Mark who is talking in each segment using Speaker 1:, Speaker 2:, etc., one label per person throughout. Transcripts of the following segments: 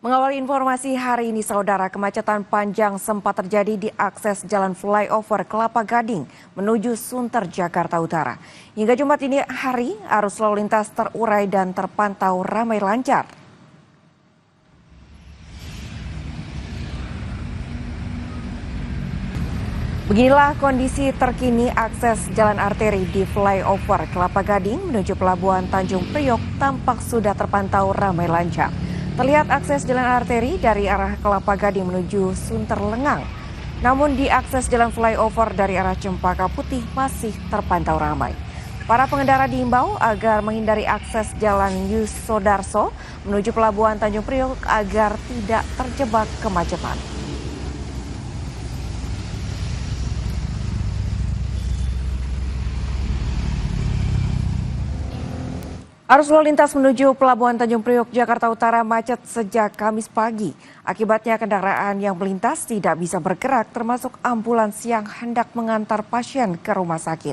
Speaker 1: Mengawali informasi hari ini, saudara, kemacetan panjang sempat terjadi di akses jalan flyover Kelapa Gading menuju Sunter, Jakarta Utara. Hingga Jumat ini hari, arus lalu lintas terurai dan terpantau ramai lancar. Beginilah kondisi terkini akses jalan arteri di flyover Kelapa Gading menuju Pelabuhan Tanjung Priok tampak sudah terpantau ramai lancar. Terlihat akses jalan arteri dari arah Kelapa Gading menuju Sunter Lengang. Namun di akses jalan flyover dari arah Cempaka Putih masih terpantau ramai. Para pengendara diimbau agar menghindari akses jalan Yus Sodarso menuju Pelabuhan Tanjung Priok agar tidak terjebak kemacetan. Arus lalu lintas menuju Pelabuhan Tanjung Priok, Jakarta Utara macet sejak Kamis pagi. Akibatnya kendaraan yang melintas tidak bisa bergerak termasuk ambulans yang hendak mengantar pasien ke rumah sakit.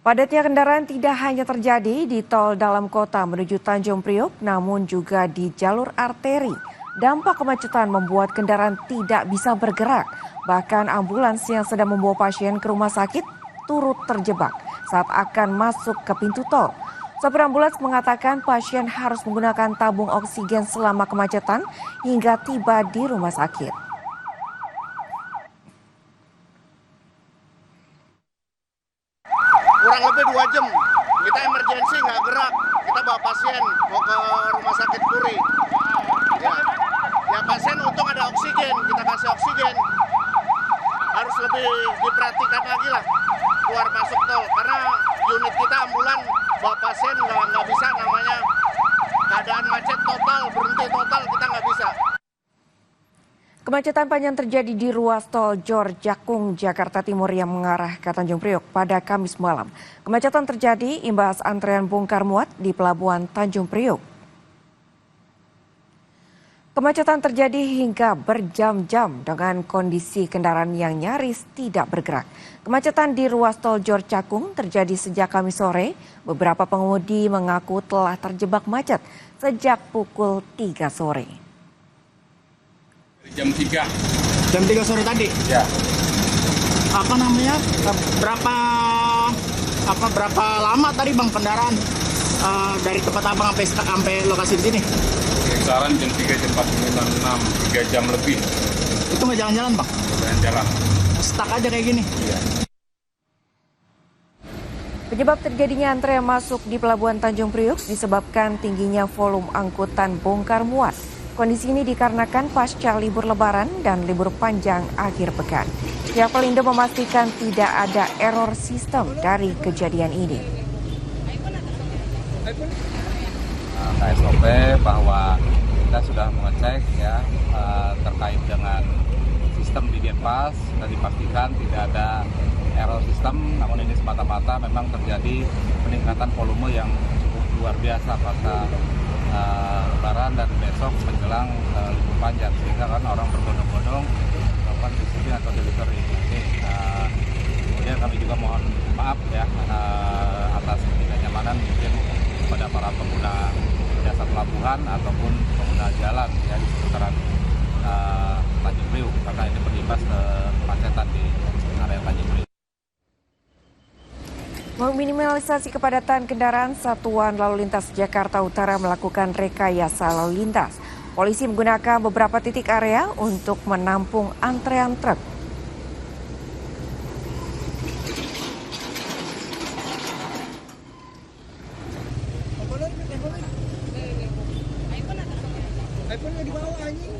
Speaker 1: Padatnya kendaraan tidak hanya terjadi di tol dalam kota menuju Tanjung Priok namun juga di jalur arteri. Dampak kemacetan membuat kendaraan tidak bisa bergerak. Bahkan ambulans yang sedang membawa pasien ke rumah sakit turut terjebak saat akan masuk ke pintu tol. Sopir ambulans mengatakan pasien harus menggunakan tabung oksigen selama kemacetan hingga tiba di rumah sakit.
Speaker 2: Kurang lebih 2 jam, kita emergensi nggak gerak, kita bawa pasien mau ke rumah sakit Puri. Ya pasien untung ada oksigen, kita kasih oksigen. Harus lebih diperhatikan lagi lah keluar masuk tol karena unit kita ambulan bawa pasien nggak bisa, namanya keadaan macet total, berhenti total kita nggak bisa.
Speaker 1: Kemacetan panjang terjadi di ruas tol Jor Jakung, Jakarta Timur yang mengarah ke Tanjung Priok pada Kamis malam. Kemacetan terjadi imbas antrean bongkar muat di Pelabuhan Tanjung Priok. Kemacetan terjadi hingga berjam-jam dengan kondisi kendaraan yang nyaris tidak bergerak. Kemacetan di ruas tol Jor Jakung terjadi sejak Kamis sore. Beberapa pengemudi mengaku telah terjebak macet sejak pukul 3 sore.
Speaker 3: Jam 3.
Speaker 4: Jam 3 sore tadi?
Speaker 3: Ya.
Speaker 4: Apa namanya? Berapa lama tadi Bang kendaraan dari tempat Abang sampai lokasi di sini?
Speaker 3: Kisaran jam 3, jam 4, 5, 6, 3 jam lebih.
Speaker 4: Itu nggak jalan-jalan Bang?
Speaker 3: Jalan-jalan.
Speaker 4: Stuck aja kayak gini?
Speaker 3: Iya.
Speaker 1: Penyebab terjadinya antrean masuk di Pelabuhan Tanjung Priok disebabkan tingginya volume angkutan bongkar muat. Kondisi ini dikarenakan pasca libur lebaran dan libur panjang akhir pekan. Pihak Pelindo memastikan tidak ada error sistem dari kejadian ini.
Speaker 5: KSOP bahwa kita sudah mengecek ya terkait dengan sistem di Denpas dan dipastikan tidak ada error sistem, namun ini semata-mata memang terjadi peningkatan volume yang cukup luar biasa pasca lebaran dan besok menjelang libur panjang, sehingga kan orang berbondong-bondong melakukan disiplin atau delivery. Kemudian kami juga mohon maaf ya atas ketidaknyamanan mungkin kepada para pengguna jasa pelabuhan ataupun pengguna jalan ya di seputaran Tanjung Priok karena ini berimbas ke kemacetan di area Tanjung Priok.
Speaker 1: Meminimalisasi kepadatan kendaraan, Satuan Lalu Lintas Jakarta Utara melakukan rekayasa lalu lintas. Polisi menggunakan beberapa titik area untuk menampung antrean truk.
Speaker 4: iPhone-nya di bawah anjing.